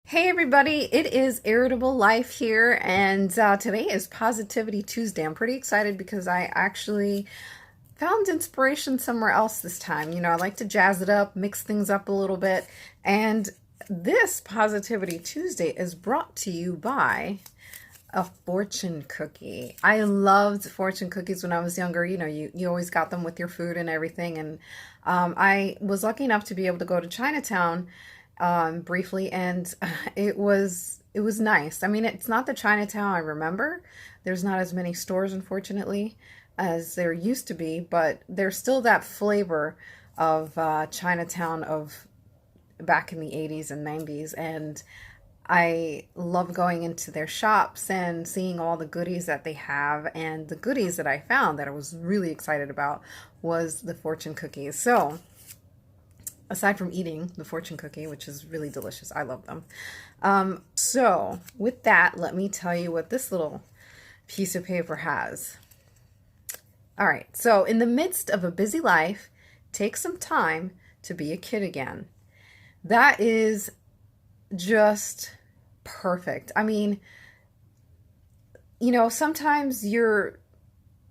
Hey everybody, it is Irritable Life here, and today is Positivity Tuesday. I'm pretty excited because I actually found inspiration somewhere else this time. I like to jazz it up, mix things up a little bit, and this Positivity Tuesday is brought to you by a fortune cookie. I loved fortune cookies when I was younger. You always got them with your food and everything. And I was lucky enough to be able to go to Chinatown briefly, and it was nice. I mean, it's not the Chinatown I remember. There's not as many stores, unfortunately, as there used to be, but there's still that flavor of Chinatown of back in the 80s and 90s. And I love going into their shops and seeing all the goodies that they have. And the goodies that I found that I was really excited about was the fortune cookies. So, aside from eating the fortune cookie, which is really delicious, I love them. So, with that, let me tell you what this little piece of paper has. All right, so in the midst of a busy life, take some time to be a kid again. That is just perfect. I mean, sometimes you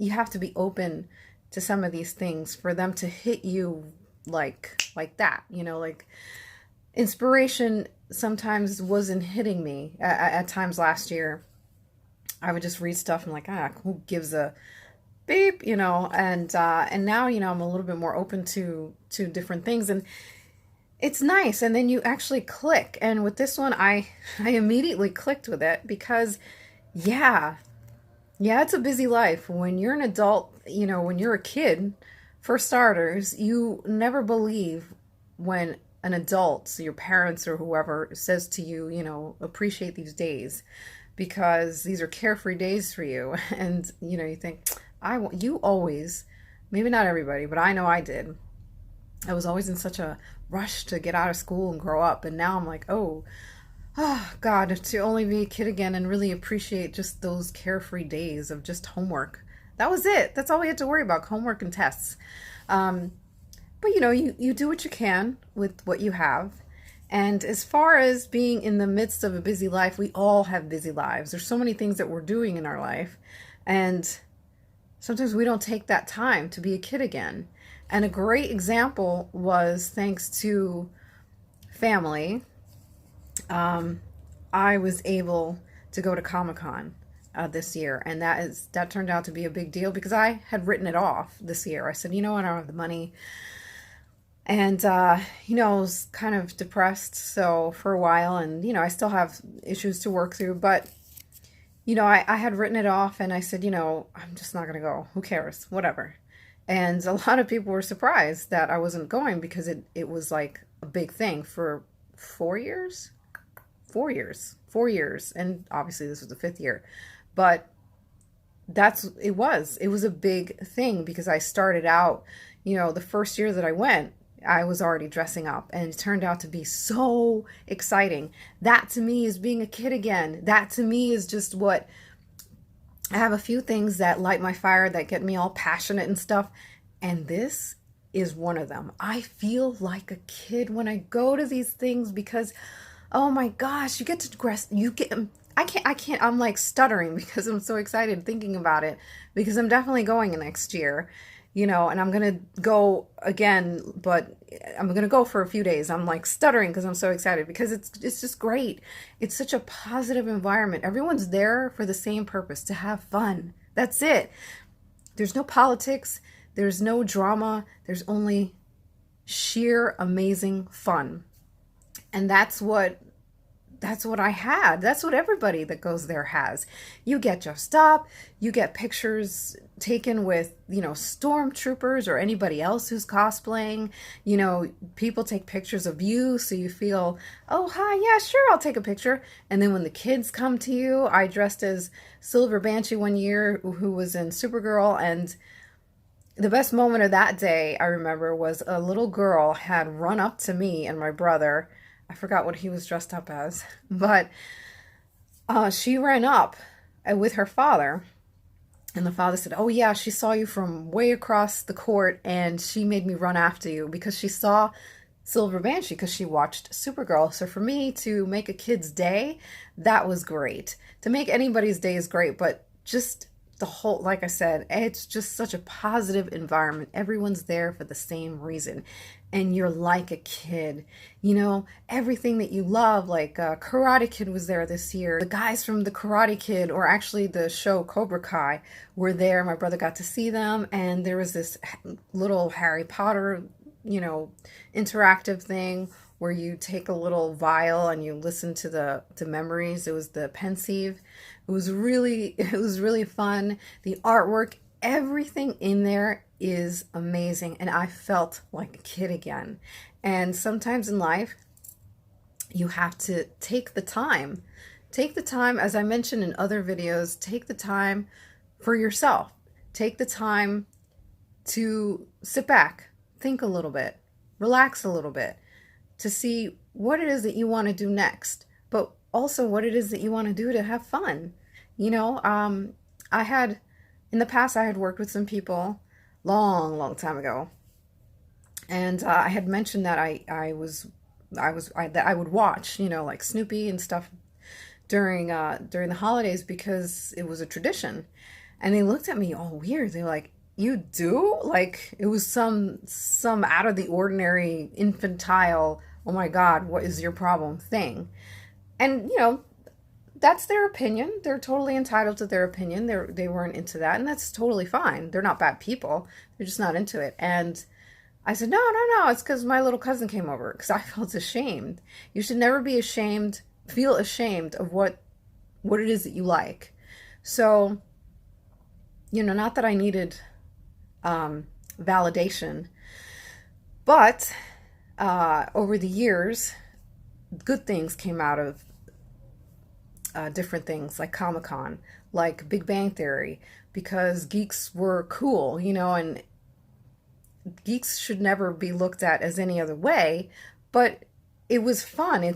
have to be open to some of these things for them to hit you like that. Like inspiration sometimes wasn't hitting me at times last year. I would just read stuff and like, who gives a beep, and now, I'm a little bit more open to different things, and it's nice. And then you actually click. And with this one, I immediately clicked with it because, yeah, it's a busy life. When you're an adult, when you're a kid, for starters, you never believe when an adult, so your parents or whoever, says to you, appreciate these days because these are carefree days for you. And, you think, you always, maybe not everybody, but I know I did. I was always in such a rush to get out of school and grow up. And now I'm like, oh God, to only be a kid again and really appreciate just those carefree days of just homework. That was it. That's all we had to worry about, homework and tests. But you do what you can with what you have. And as far as being in the midst of a busy life, we all have busy lives. There's so many things that we're doing in our life. And sometimes we don't take that time to be a kid again. And a great example was thanks to family. I was able to go to Comic-Con this year, and that turned out to be a big deal because I had written it off this year. I said, I don't have the money, and I was kind of depressed so for a while, and I still have issues to work through, but I had written it off, and I said, I'm just not gonna go. Who cares? Whatever. And a lot of people were surprised that I wasn't going because it was like a big thing for 4 years. 4 years. And obviously this was the fifth year. But it was a big thing because I started out, the first year that I went, I was already dressing up, and it turned out to be so exciting. That to me is being a kid again. That to me is just what I have a few things that light my fire, that get me all passionate and stuff. And this is one of them. I feel like a kid when I go to these things because, oh my gosh, I can't, I'm like stuttering because I'm so excited thinking about it because I'm definitely going next year, and I'm going to go again, but I'm going to go for a few days. I'm like stuttering because I'm so excited because it's just great. It's such a positive environment. Everyone's there for the same purpose, to have fun. That's it. There's no politics. There's no drama. There's only sheer amazing fun. And that's what I had. That's what everybody that goes there has. You get dressed up, you get pictures taken with, stormtroopers or anybody else who's cosplaying. People take pictures of you, so you feel, oh, hi, yeah, sure, I'll take a picture. And then when the kids come to you, I dressed as Silver Banshee one year, who was in Supergirl, and the best moment of that day, I remember, was a little girl had run up to me and my brother. I forgot what he was dressed up as, but she ran up with her father, and the father said, oh yeah, she saw you from way across the court, and she made me run after you because she saw Silver Banshee because she watched Supergirl. So for me to make a kid's day, that was great. To make anybody's day is great, but just the whole, like I said, it's just such a positive environment. Everyone's there for the same reason. And you're like a kid, everything that you love. Like Karate Kid was there this year. The guys from the Karate Kid, or actually the show Cobra Kai, were there. My brother got to see them, and there was this little Harry Potter interactive thing where you take a little vial and you listen to the memories. It was the Pensieve. It was really fun. The artwork, everything in there is amazing, and I felt like a kid again. And sometimes in life, you have to take the time. Take the time, as I mentioned in other videos, take the time for yourself. Take the time to sit back, think a little bit, relax a little bit, to see what it is that you want to do next, but also what it is that you want to do to have fun. I had, in the past, I had worked with some people long, long time ago, and I had mentioned that that I would watch, like Snoopy and stuff during the holidays because it was a tradition. And they looked at me all weird. They were like, "You do?" Like it was some out of the ordinary, infantile, "Oh my God, what is your problem?" thing. And that's their opinion. They're totally entitled to their opinion. They weren't into that, and that's totally fine. They're not bad people. They're just not into it. And I said, "No, no, no. It's because my little cousin came over." Because I felt ashamed. You should never be ashamed. Feel ashamed of what it is that you like. So, not that I needed validation, but over the years, good things came out of different things like Comic-Con, like Big Bang Theory, because geeks were cool, and geeks should never be looked at as any other way, but it was fun.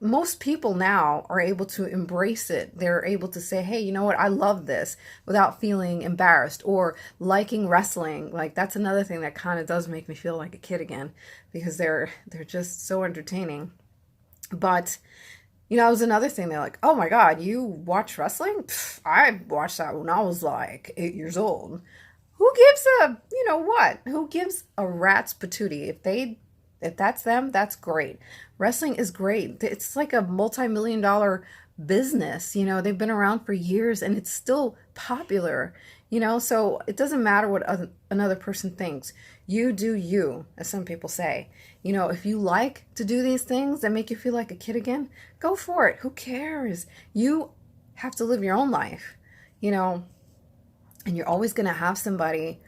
Most people now are able to embrace it. They're able to say, "Hey, you know what? I love this," without feeling embarrassed, or liking wrestling. Like that's another thing that kind of does make me feel like a kid again, because they're just so entertaining. But it was another thing. They're like, "Oh my God, you watch wrestling? Pff, I watched that when I was like 8 years old." Who gives what? Who gives a rat's patootie? If that's them, that's great. Wrestling is great. It's like a multi-million dollar business. They've been around for years and it's still popular. So it doesn't matter what another person thinks. You do you, as some people say. If you like to do these things that make you feel like a kid again, go for it. Who cares? You have to live your own life, and you're always going to have somebody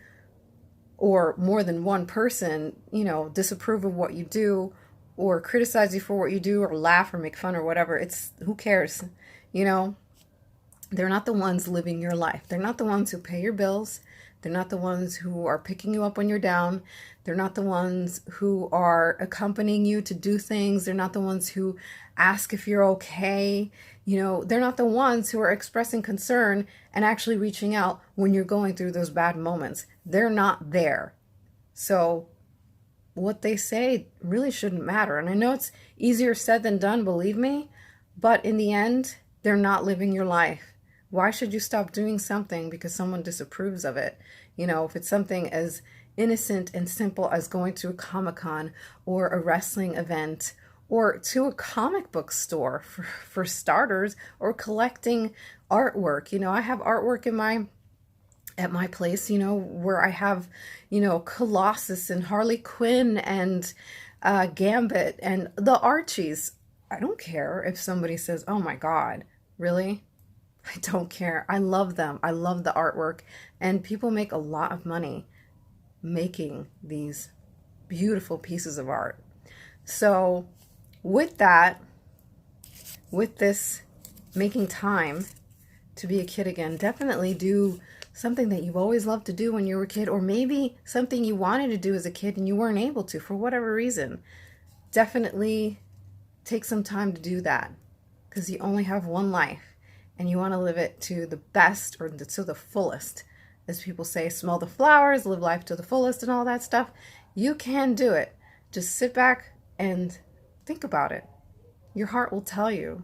or more than one person, disapprove of what you do or criticize you for what you do or laugh or make fun or whatever. Who cares? They're not the ones living your life. They're not the ones who pay your bills. They're not the ones who are picking you up when you're down. They're not the ones who are accompanying you to do things. They're not the ones who ask if you're okay. They're not the ones who are expressing concern and actually reaching out when you're going through those bad moments. They're not there. So what they say really shouldn't matter. And I know it's easier said than done, believe me, but in the end, they're not living your life. Why should you stop doing something because someone disapproves of it? If it's something as innocent and simple as going to a Comic-Con or a wrestling event or to a comic book store for starters, or collecting artwork. I have artwork at my place, where I have, Colossus and Harley Quinn and Gambit and the Archies. I don't care if somebody says, "Oh my God, really?" I don't care. I love them. I love the artwork. And people make a lot of money making these beautiful pieces of art. So with that, with this making time to be a kid again, definitely do something that you've always loved to do when you were a kid, or maybe something you wanted to do as a kid and you weren't able to for whatever reason. Definitely take some time to do that, because you only have one life and you want to live it to the best, or to the fullest. As people say, smell the flowers, live life to the fullest and all that stuff. You can do it. Just sit back and think about it. Your heart will tell you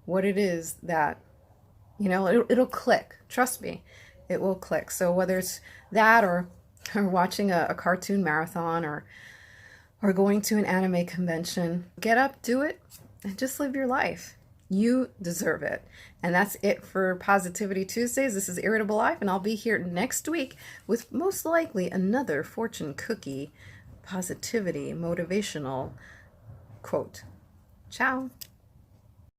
what it is that, it'll click. Trust me, it will click. So whether it's that or watching a cartoon marathon or going to an anime convention, get up, do it, and just live your life. You deserve it. And that's it for Positivity Tuesdays. This is Irritable Life, and I'll be here next week with most likely another fortune cookie positivity motivational quote. Ciao.